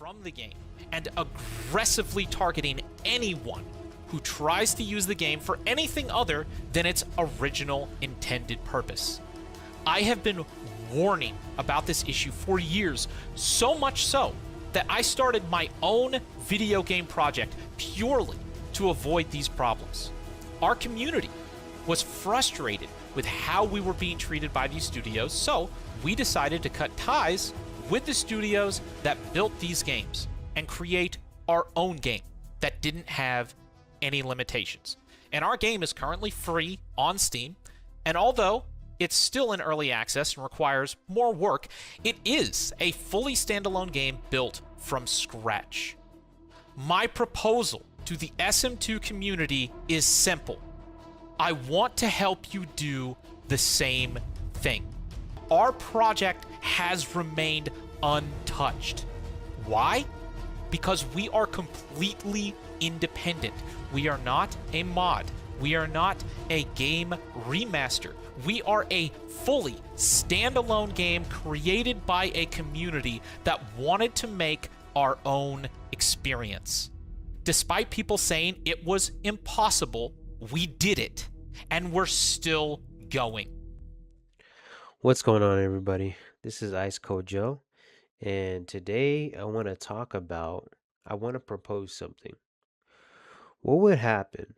from the game and aggressively targeting anyone who tries to use the game for anything other than its original intended purpose. I have been warning about this issue for years, so much so that I started my own video game project purely to avoid these problems. Our community was frustrated with how we were being treated by these studios, so we decided to cut ties with the studios that built these games and create our own game that didn't have any limitations. And our game is currently free on Steam, and although it's still in early access and requires more work, it is a fully standalone game built from scratch. My proposal to the SM2 community is simple. I want to help you do the same thing. Our project has remained untouched. Why? Because we are completely independent. We are not a mod. We are not a game remaster. We are a fully standalone game created by a community that wanted to make our own experience. Despite people saying it was impossible, we did it, and we're still going. What's going on, everybody? This is Ice Cold Joe, and today I want to propose something. What would happen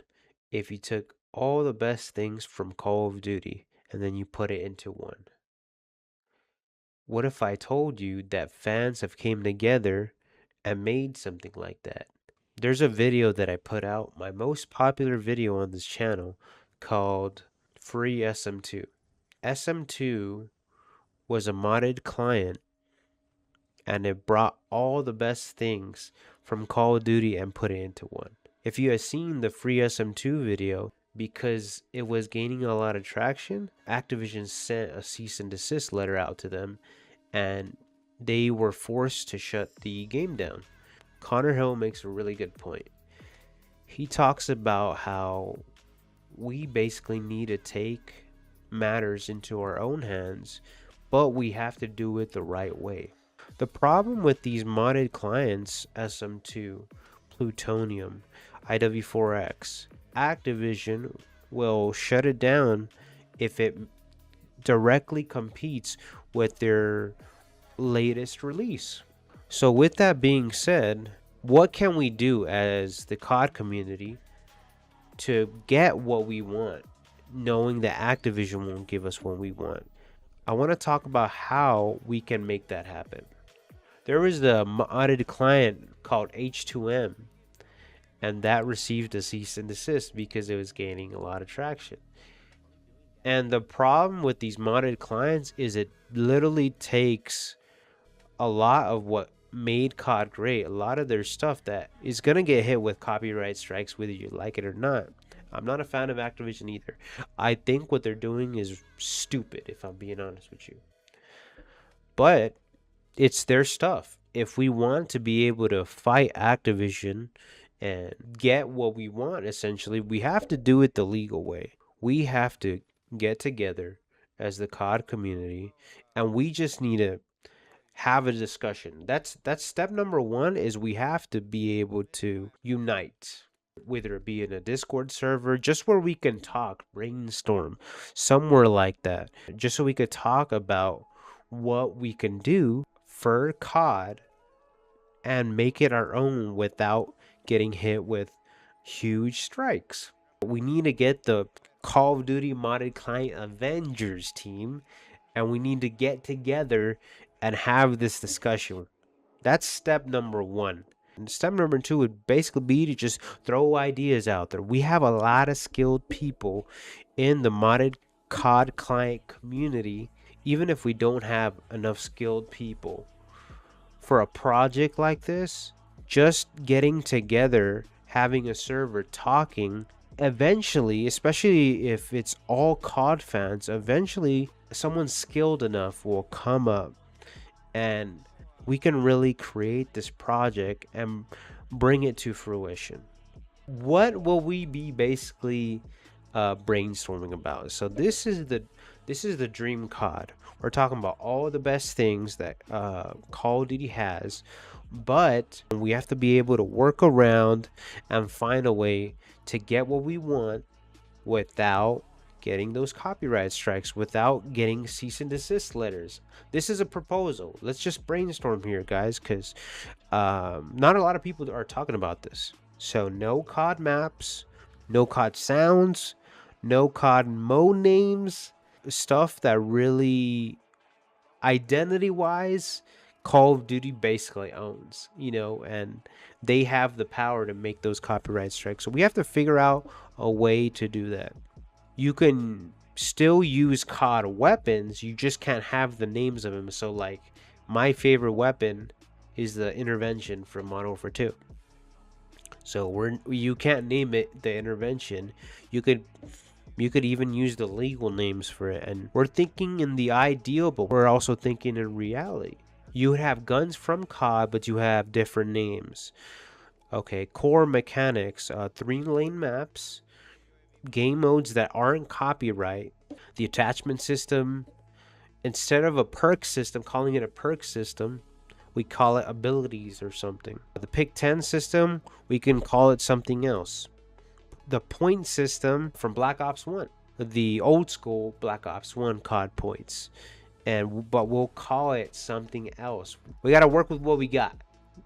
if you took all the best things from Call of Duty and then you put it into one? What if I told you that fans have came together and made something like that? There's a video that I put out, my most popular video on this channel, called Free SM2. SM2 was a modded client, and it brought all the best things from Call of Duty and put it into one. If you have seen the Free SM2 video, because it was gaining a lot of traction, Activision sent a cease and desist letter out to them, and they were forced to shut the game down. Connor Hill makes a really good point. He talks about how we basically need to take matters into our own hands, but we have to do it the right way. The problem with these modded clients, SM2, Plutonium, IW4X, Activision will shut it down if it directly competes with their latest release. So with that being said, what can we do as the COD community to get what we want, knowing that Activision won't give us what we want? I want to talk about how we can make that happen. There is the modded client called H2M, and that received a cease and desist because it was gaining a lot of traction. And the problem with these modded clients is it literally takes a lot of what made COD great, a lot of their stuff that is going to get hit with copyright strikes whether you like it or not. I'm not a fan of Activision either. I think what they're doing is stupid, if I'm being honest with you. But it's their stuff. If we want to be able to fight Activision and get what we want, essentially, we have to do it the legal way. We have to get together as the COD community, and we just need to have a discussion. That's step number one, is we have to be able to unite, whether it be in a Discord server, just where we can talk, brainstorm, somewhere like that, just so we could talk about what we can do for COD and make it our own without getting hit with huge strikes. We need to get the Call of Duty modded client Avengers team, and we need to get together and have this discussion. That's step number one. And step number two would basically be to just throw ideas out there. We have a lot of skilled people in the modded COD client community, even if we don't have enough skilled people for a project like this. Just getting together, having a server, talking, eventually, especially if it's all COD fans, eventually someone skilled enough will come up and we can really create this project and bring it to fruition. What will we be basically brainstorming about? So this is the Dream Cod. We're talking about all the best things that Call of Duty has. But we have to be able to work around and find a way to get what we want without getting those copyright strikes, without getting cease and desist letters. This is a proposal. Let's just brainstorm here, guys, because not a lot of people are talking about this. So no COD maps, no COD sounds, no COD mode names, stuff that really identity wise Call of Duty basically owns, and they have the power to make those copyright strikes. So we have to figure out a way to do that. You can still use COD weapons, you just can't have the names of them. So like my favorite weapon is the intervention from Modern Warfare 2. So you can't name it the intervention. You could even use the legal names for it. And we're thinking in the ideal, but we're also thinking in reality. You would have guns from COD, but you have different names. Okay, core mechanics, 3-lane maps, game modes that aren't copyright, the attachment system. Instead of a perk system, calling it a perk system, we call it abilities or something. The pick 10 system, we can call it something else. The point system from Black Ops 1, the old school Black Ops 1 COD points, but we'll call it something else. We got to work with what we got.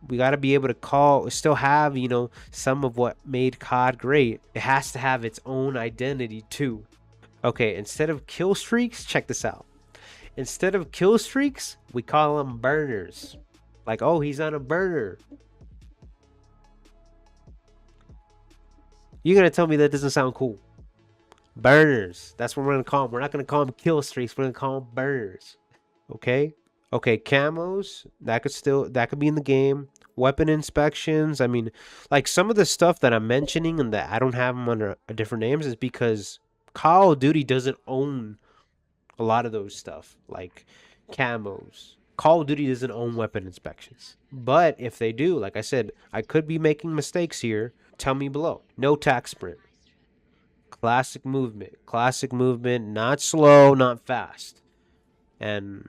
We got to be able to still have, some of what made COD great. It has to have its own identity too. Okay, instead of kill streaks, check this out. Instead of kill streaks, we call them burners. Like, oh, he's on a burner. You're going to tell me that doesn't sound cool. Burners. That's what we're going to call them. We're not going to call them kill streaks. We're going to call them burners. Okay? Okay, camos. That could be in the game. Weapon inspections. I mean, like some of the stuff that I'm mentioning and that I don't have them under different names is because Call of Duty doesn't own a lot of those stuff. Like camos. Call of Duty doesn't own weapon inspections. But if they do, like I said, I could be making mistakes here. Tell me below. No tack sprint. Classic movement, not slow, not fast. And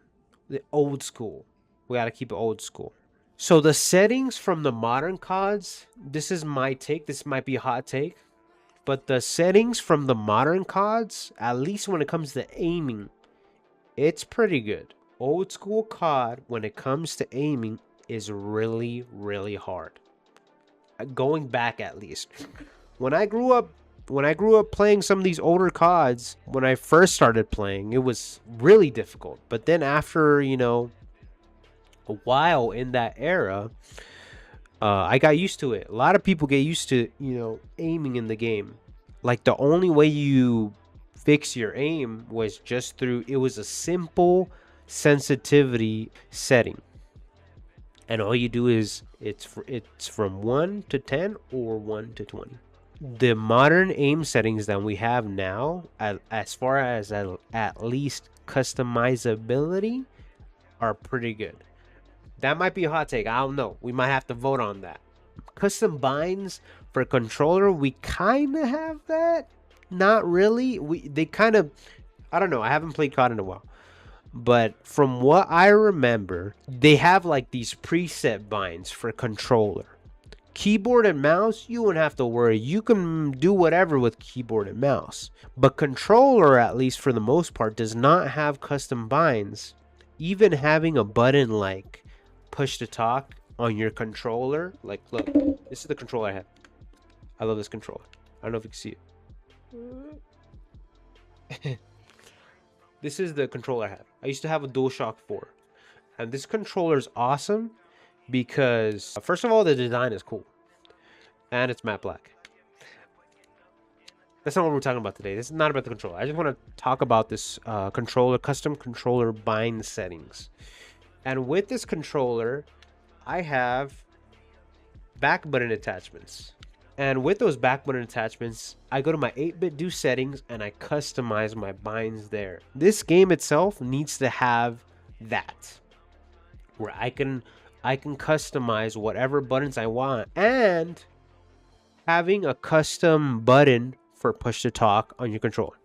the old school. We got to keep it old school. So the settings from the modern CODs, this is my take. This might be a hot take. But the settings from the modern CODs, at least when it comes to aiming, it's pretty good. Old school COD, when it comes to aiming, is really, really hard. Going back at least. When I grew up playing some of these older CODs, when I first started playing, it was really difficult. But then after, a while in that era, I got used to it. A lot of people get used to, aiming in the game. Like the only way you fix your aim was just through, it was a simple sensitivity setting. And all you do is, it's from 1 to 10 or 1 to 20. The modern aim settings that we have now, as far as at least customizability, are pretty good. That might be a hot take. I don't know. We might have to vote on that. Custom binds for controller, we kind of have that. Not really. They kind of, I don't know. I haven't played COD in a while. But from what I remember, they have like these preset binds for controller. Keyboard and mouse, you wouldn't have to worry. You can do whatever with keyboard and mouse. But controller, at least for the most part, does not have custom binds. Even having a button like push to talk on your controller. Like, look, this is the controller I have. I love this controller. I don't know if you can see it. This is the controller I have. I used to have a DualShock 4. And this controller is awesome because, first of all, the design is cool. And it's matte black. That's not what we're talking about today. This is not about the controller. I just want to talk about this custom controller bind settings. And with this controller, I have back button attachments. And with those back button attachments, I go to my 8-bit do settings and I customize my binds there. This game itself needs to have that, where I can customize whatever buttons I want, and having a custom button for push to talk on your controller.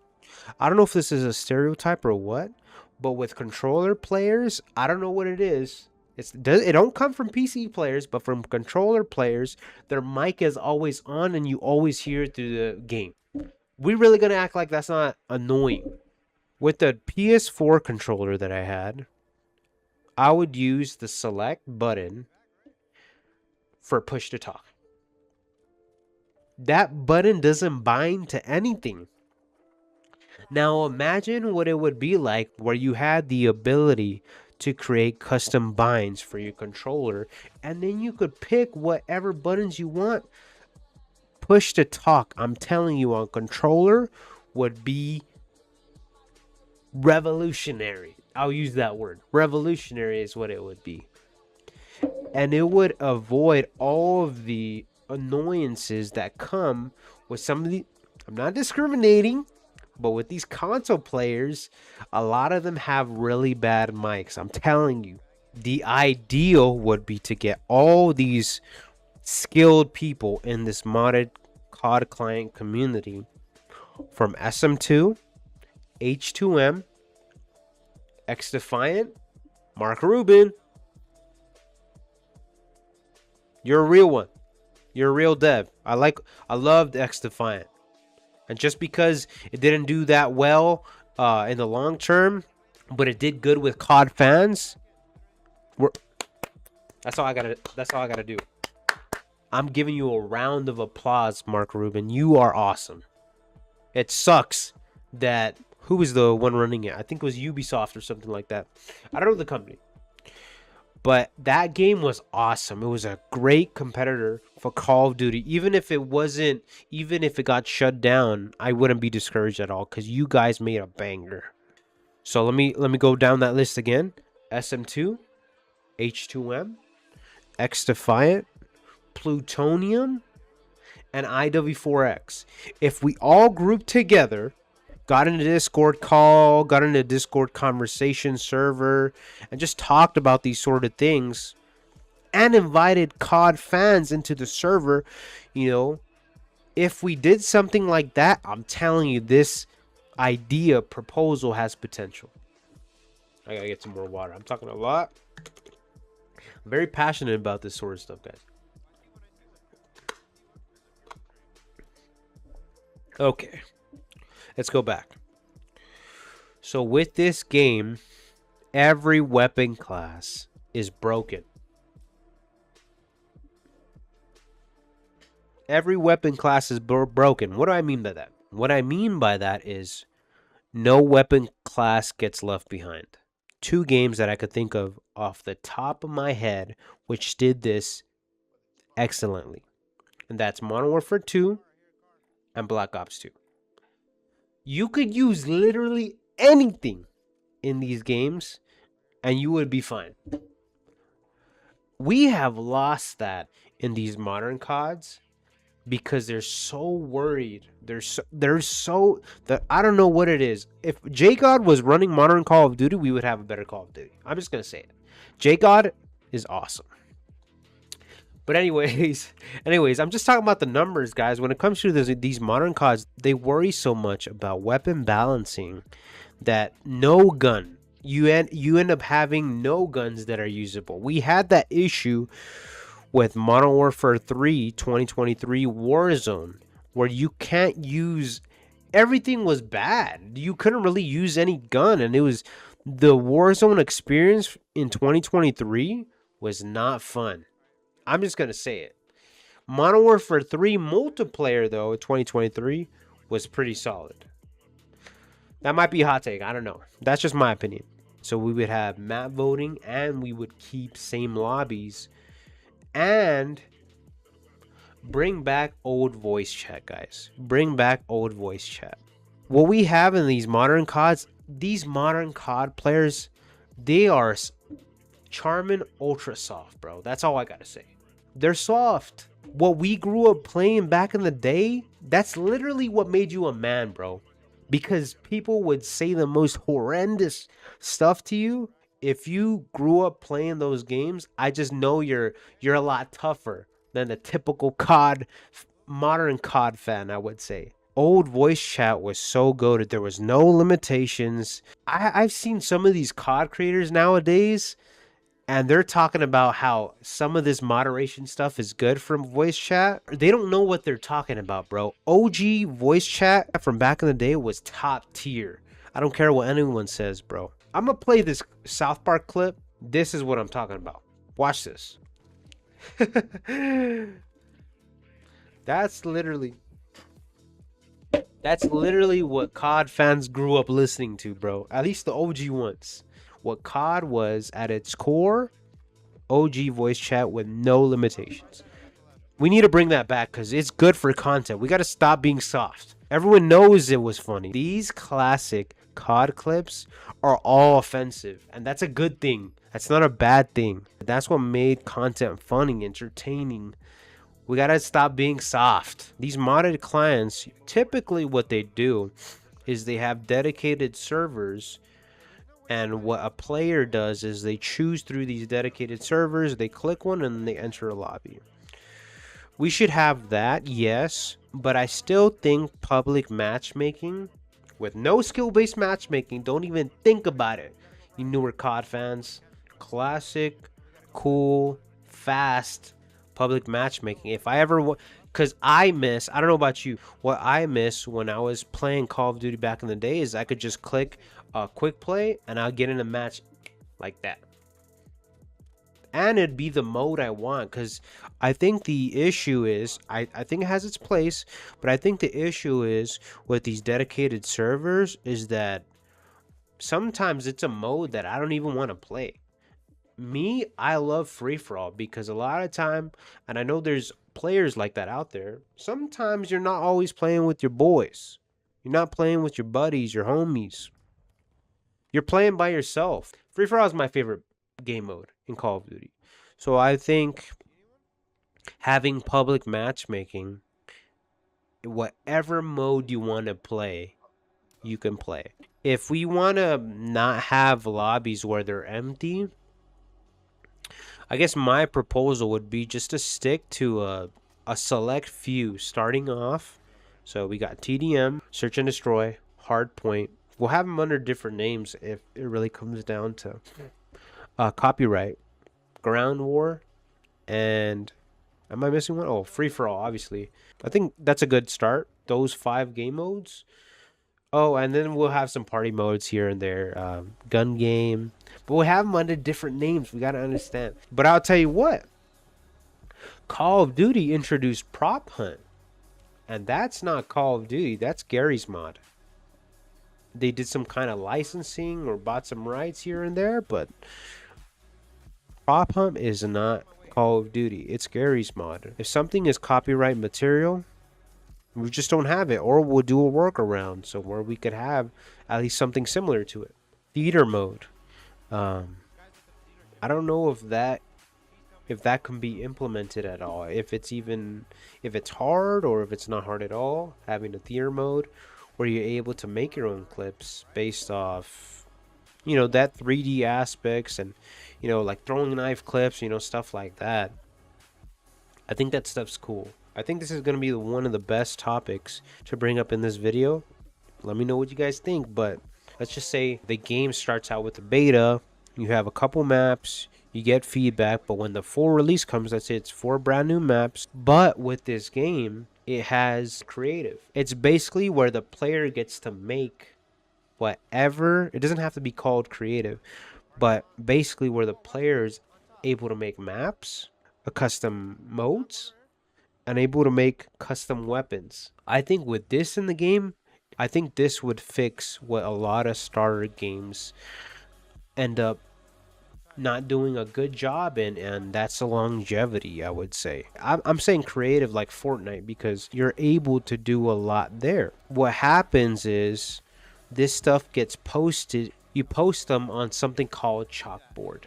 I don't know if this is a stereotype or what, but with controller players, I don't know what it is. It don't come from PC players, but from controller players. Their mic is always on, and you always hear it through the game. We really gonna act like that's not annoying? With the PS4 controller that I had, I would use the select button for push to talk. That button doesn't bind to anything. Now imagine what it would be like where you had the ability to create custom binds for your controller, and then you could pick whatever buttons you want. Push to talk, I'm telling you, on controller would be revolutionary. I'll use that word. Revolutionary is what it would be. And it would avoid all of the annoyances that come with some of the, I'm not discriminating, but with these console players, a lot of them have really bad mics. I'm telling you. The ideal would be to get all these skilled people in this modded COD client community from SM2, H2M, X Defiant, Mark Rubin. You're a real one. You're a real dev. I loved X Defiant. And just because it didn't do that well in the long term, but it did good with COD fans, that's all I gotta do. I'm giving you a round of applause, Mark Rubin. You are awesome. It sucks that who was the one running it? I think it was Ubisoft or something like that. I don't know the company. But that game was awesome. It was a great competitor for Call of Duty. Even if it got shut down, I wouldn't be discouraged at all because you guys made a banger. So let me go down that list again. SM2, H2M, X Defiant, Plutonium, and IW4X. If we all group together, got in a Discord call, got in a Discord conversation server, and just talked about these sort of things, and invited COD fans into the server, if we did something like that, I'm telling you, this proposal has potential. I gotta get some more water. I'm talking a lot. I'm very passionate about this sort of stuff, guys. Okay. Let's go back. So with this game, every weapon class is broken. Every weapon class is broken. What do I mean by that? What I mean by that is no weapon class gets left behind. Two games that I could think of off the top of my head which did this excellently. And that's Modern Warfare 2 and Black Ops 2. You could use literally anything in these games and you would be fine. We have lost that in these modern CODs because they're so worried. They're so that I don't know what it is. If JCOD was running modern Call of Duty, we would have a better Call of Duty. I'm just gonna say it. JCOD is awesome. But anyways, I'm just talking about the numbers, guys. When it comes to these modern CODs, they worry so much about weapon balancing that no gun, you end up having no guns that are usable. We had that issue with Modern Warfare 3 2023 Warzone, where you can't use, everything was bad. You couldn't really use any gun, and it was the Warzone experience in 2023 was not fun. I'm just going to say it. Modern Warfare 3 multiplayer, though, in 2023 was pretty solid. That might be a hot take. I don't know. That's just my opinion. So we would have map voting, and we would keep same lobbies, and bring back old voice chat, guys. Bring back old voice chat. What we have in these modern CODs, these modern COD players, they are charming, ultra soft, bro. That's all I got to say. They're soft. What we grew up playing back in the day, that's literally what made you a man, bro. Because people would say the most horrendous stuff to you. If you grew up playing those games, I just know you're a lot tougher than the typical COD, modern COD fan, I would say. Old voice chat was so good. There was no limitations. I've seen some of these COD creators nowadays, and they're talking about how some of this moderation stuff is good from voice chat. They don't know what they're talking about, bro. OG voice chat from back in the day was top tier. I don't care what anyone says, bro. I'm gonna play this South Park clip. This is what I'm talking about. Watch this. That's literally what COD fans grew up listening to, bro. At least the OG ones. What COD was at its core, OG voice chat with no limitations. We need to bring that back because it's good for content. We got to stop being soft. Everyone knows it was funny. These classic COD clips are all offensive, and that's a good thing. That's not a bad thing. That's what made content funny, entertaining. We got to stop being soft. These modded clients, typically what they do is they have dedicated servers, and what a player does is they choose through these dedicated servers, they click one, and they enter a lobby. We should have that, yes, but I still think public matchmaking with no skill-based matchmaking, don't even think about it, you newer COD fans. Classic, cool, fast public matchmaking. If I ever because I don't know about you, what I miss when I was playing Call of Duty back in the day is I could just click quick play and I'll get in a match like that. And it'd be the mode I want, because I think the issue is, I think it has its place, but I think the issue is with these dedicated servers is that sometimes it's a mode that I don't even want to play. Me, I love free-for-all because a lot of time, and I know there's players like that out there, sometimes you're not always playing with your boys. You're not playing with your buddies, your homies. You're playing by yourself. Free-for-all is my favorite game mode in Call of Duty. So I think having public matchmaking, whatever mode you want to play, you can play. If we want to not have lobbies where they're empty, I guess my proposal would be just to stick to a select few starting off. So we got TDM, Search and Destroy, Hardpoint. We'll have them under different names if it really comes down to copyright, Ground War, and am I missing one? Oh, Free for All, obviously. I think that's a good start. Those 5 game modes. Oh, and then we'll have some party modes here and there. Gun game. But we'll have them under different names. We got to understand. But I'll tell you what. Call of Duty introduced Prop Hunt. And that's not Call of Duty. That's Gary's mod. They did some kind of licensing or bought some rights here and there. But Prop Hunt is not Call of Duty. It's Gary's mod. If something is copyright material, we just don't have it, or we'll do a workaround so where we could have at least something similar to it. Theater mode. I don't know if that can be implemented at all. If it's hard or if it's not hard at all. Having a theater mode where you're able to make your own clips based off, that 3D aspects and like throwing knife clips, stuff like that. I think that stuff's cool. I think this is going to be one of the best topics to bring up in this video. Let me know what you guys think, but let's just say the game starts out with the beta. You have a couple maps, you get feedback, but when the full release comes, let's say it's 4 brand new maps. But with this game, it has creative. It's basically where the player gets to make whatever. It doesn't have to be called creative, but basically where the player is able to make maps, custom modes, and able to make custom weapons. I think with this in the game, I think this would fix what a lot of starter games end up not doing a good job in, and that's the longevity, I would say. I'm saying creative like Fortnite because you're able to do a lot there. What happens is this stuff gets posted. You post them on something called Chalkboard.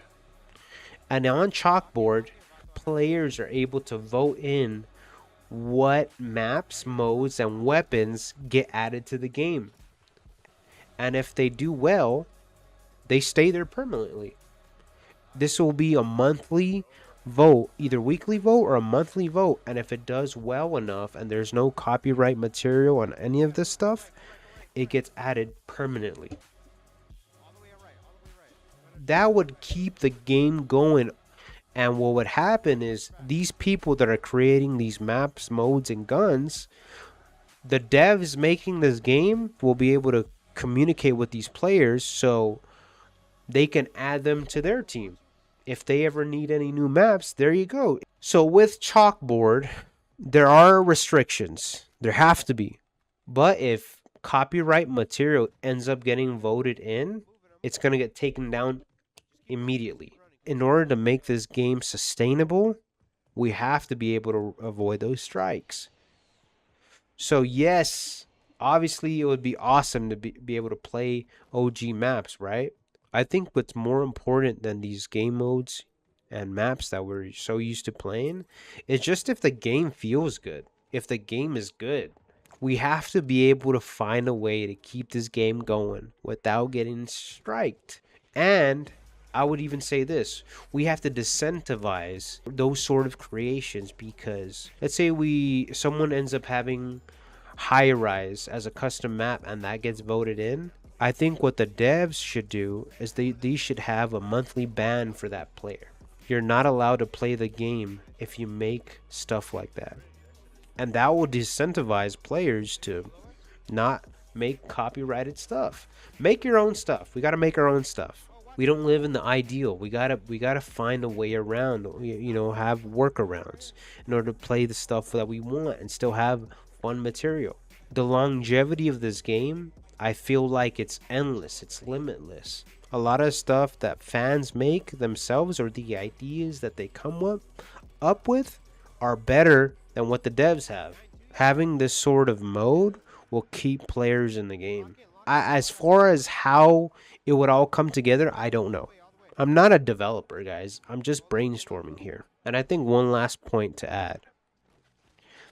And on Chalkboard, players are able to vote in what maps, modes, and weapons get added to the game. And if they do well, they stay there permanently. This will be a monthly vote, either weekly vote or a monthly vote. And if it does well enough and there's no copyright material on any of this stuff, it gets added permanently. That would keep the game going. And what would happen is these people that are creating these maps, modes, and guns, the devs making this game will be able to communicate with these players so they can add them to their team. If they ever need any new maps, there you go. So with Chalkboard, there are restrictions. There have to be. But if copyright material ends up getting voted in, it's going to get taken down immediately. In order to make this game sustainable, we have to be able to avoid those strikes. So yes, obviously it would be awesome to be able to play OG maps, right? I think what's more important than these game modes and maps that we're so used to playing is just if the game feels good. If the game is good, we have to be able to find a way to keep this game going without getting striked. And I would even say this, we have to disincentivize those sort of creations, because let's say someone ends up having high rise as a custom map and that gets voted in. I think what the devs should do is they should have a monthly ban for that player. You're not allowed to play the game if you make stuff like that. And that will disincentivize players to not make copyrighted stuff. Make your own stuff. We got to make our own stuff. We don't live in the ideal. We gotta find a way around. Have workarounds in order to play the stuff that we want and still have fun material. The longevity of this game, I feel like it's endless. It's limitless. A lot of stuff that fans make themselves, or the ideas that they come up with, are better than what the devs have. Having this sort of mode will keep players in the game. As far as how it would all come together, I don't know. I'm not a developer, guys. I'm just brainstorming here. And I think one last point to add.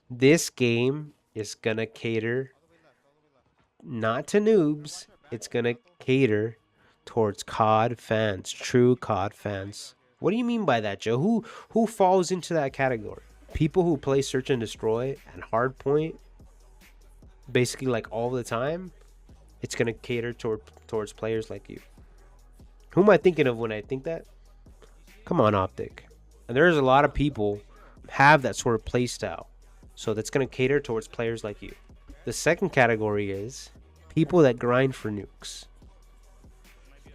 This game is going to cater not to noobs. It's going to cater towards COD fans, true COD fans. What do you mean by that, Joe? Who falls into that category? People who play Search and Destroy and Hardpoint basically like all the time. It's going to cater towards players like you. Who am I thinking of when I think that? Come on, Optic. And there's a lot of people have that sort of play style. So that's going to cater towards players like you. The second category is people that grind for nukes.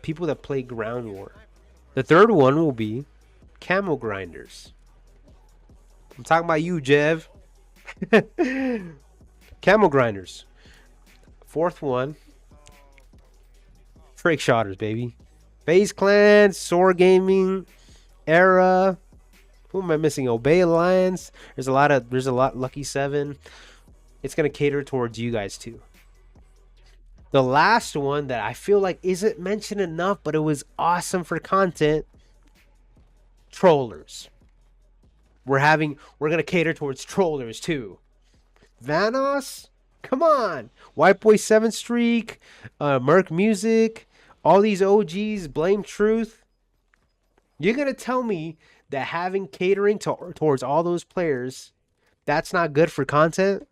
People that play ground war. The third one will be camo grinders. I'm talking about you, Jev. Camo grinders. Fourth one, trick shotters, baby. FaZe Clan, Soar Gaming, Era. Who am I missing? Obey Alliance. There's a lot. Lucky 7. It's gonna cater towards you guys too. The last one that I feel like isn't mentioned enough, but it was awesome for content. Trollers. We're gonna cater towards trollers too. Vanos. Come on. White Boy 7 Streak, Merc Music, all these OGs, Blame Truth. You're going to tell me that having catering towards all those players, that's not good for content?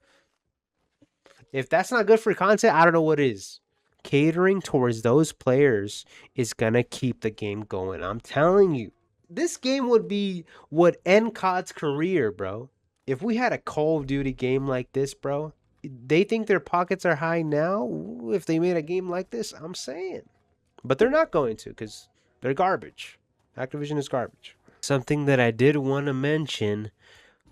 If that's not good for content, I don't know what is. Catering towards those players is going to keep the game going. I'm telling you. This game would end COD's career, bro. If we had a Call of Duty game like this, bro, they think their pockets are high now. If they made a game like this, I'm saying. But they're not going to, because they're garbage. Activision is garbage. Something that I did want to mention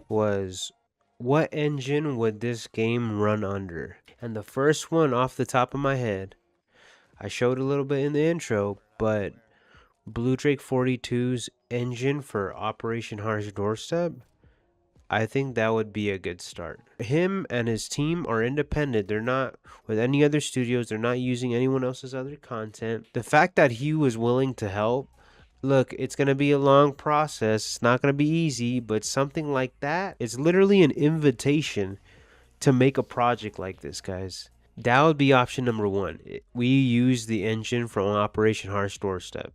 was, what engine would this game run under? And the first one off the top of my head, I showed a little bit in the intro, but Blue Drake 42's engine for Operation Harsh Doorstep, I think that would be a good start. Him and his team are independent. They're not with any other studios. They're not using anyone else's other content. The fact that he was willing to help, look, it's going to be a long process. It's not going to be easy, but something like that is literally an invitation to make a project like this, guys. That would be option number one. We use the engine from Operation Harsh Doorstep,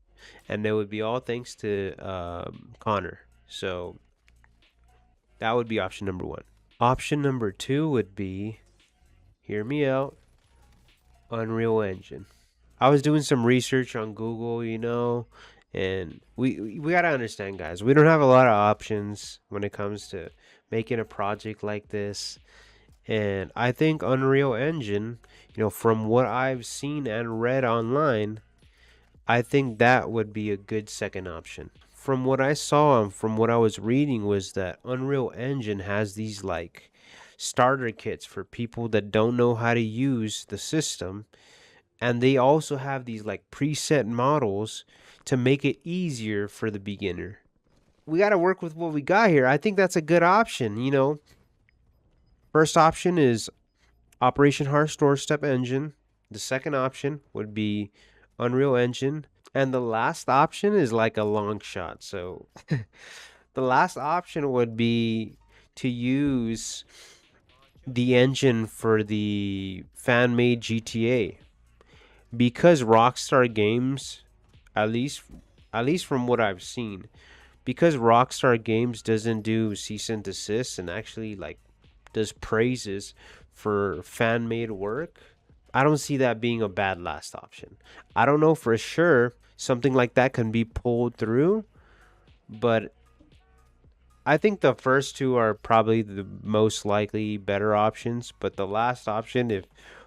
and it would be all thanks to Connor. So that would be option number one. Option number two would be, hear me out, Unreal Engine. I was doing some research on Google, and we gotta understand, guys. We don't have a lot of options when it comes to making a project like this. And I think Unreal Engine, from what I've seen and read online, I think that would be a good second option. From what I saw and from what I was reading was that Unreal Engine has these like starter kits for people that don't know how to use the system, and they also have these like preset models to make it easier for the beginner. We got to work with what we got here. I think that's a good option. First option is Operation Hearthstone Step Engine. The second option would be Unreal Engine. And the last option is like a long shot. So the last option would be to use the engine for the fan made GTA. Because Rockstar Games, at least from what I've seen, because Rockstar Games doesn't do cease and desist and actually like does praises for fan made work, I don't see that being a bad last option. I don't know for sure something like that can be pulled through, but I think the first two are probably the most likely better options. But the last option, if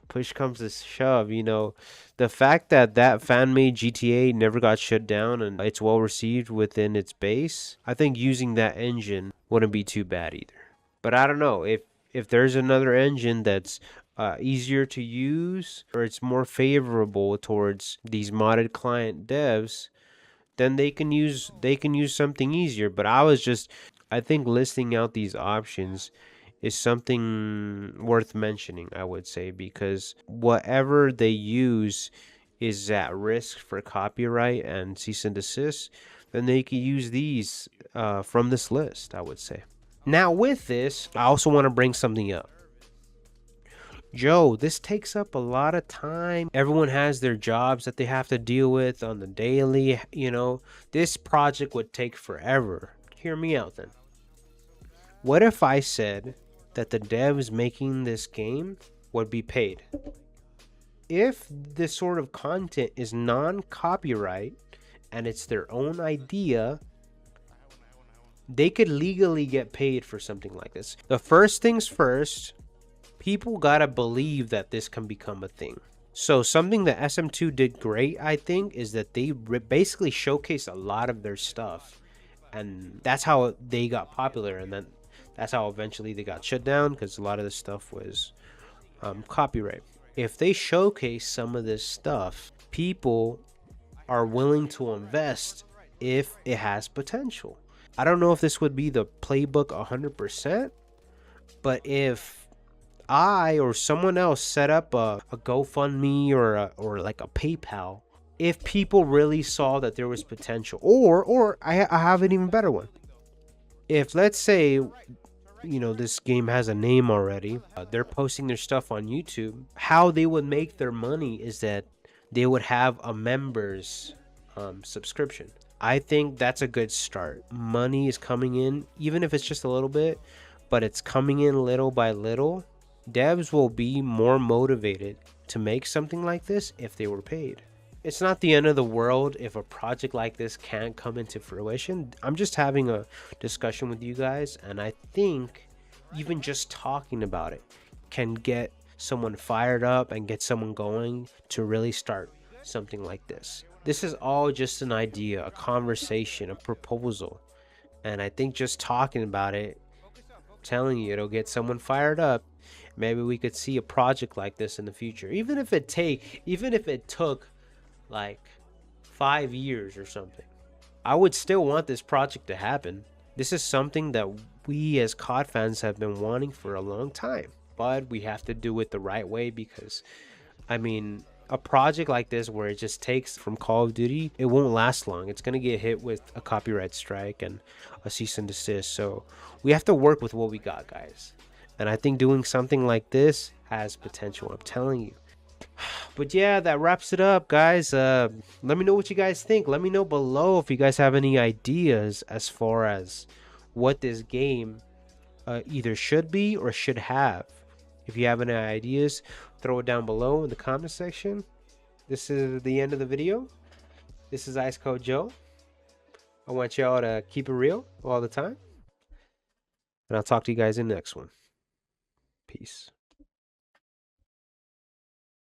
push comes to shove, the fact that that fan made GTA never got shut down and it's well received within its base, I think using that engine wouldn't be too bad either. But I don't know if there's another engine that's easier to use or it's more favorable towards these modded client devs, then they can use something easier. But I think listing out these options is something worth mentioning, I would say, because whatever they use is at risk for copyright and cease and desist, then they can use these from this list, I would say. Now, with this, I also want to bring something up. Joe, this takes up a lot of time. Everyone has their jobs that they have to deal with on the daily. This project would take forever. Hear me out then. What if I said that the devs making this game would be paid? If this sort of content is non-copyright and it's their own idea, they could legally get paid for something like this. The first things first, people gotta believe that this can become a thing. So something that SM2 did great, I think, is that they basically showcased a lot of their stuff, and that's how they got popular, and then that's how eventually they got shut down, because a lot of this stuff was copyright. If they showcase some of this stuff, people are willing to invest if it has potential. I don't know if this would be the playbook 100%, but if I or someone else set up a GoFundMe or like a PayPal, if people really saw that there was potential, or I have an even better one. If, let's say, this game has a name already, they're posting their stuff on YouTube, how they would make their money is that they would have a members subscription. I think that's a good start. Money is coming in, even if it's just a little bit, but it's coming in little by little. Devs will be more motivated to make something like this if they were paid. It's not the end of the world if a project like this can't come into fruition. I'm just having a discussion with you guys, and I think even just talking about it can get someone fired up and get someone going to really start something like this. This is all just an idea, a conversation, a proposal. And I think just talking about it, telling you, it'll get someone fired up. Maybe we could see a project like this in the future. Even if it took like 5 years or something, I would still want this project to happen. This is something that we as COD fans have been wanting for a long time, but we have to do it the right way, because a project like this where it just takes from Call of Duty, it won't last long. It's going to get hit with a copyright strike and a cease and desist. So we have to work with what we got, guys. And I think doing something like this has potential, I'm telling you. But yeah, that wraps it up, guys. Let me know what you guys think. Let me know below if you guys have any ideas as far as what this game either should be or should have. If you have any ideas, throw it down below in the comment section. this is the end of the video. This is Ice Cold Joe. I want y'all to keep it real all the time. And I'll talk to you guys in the next one. Peace.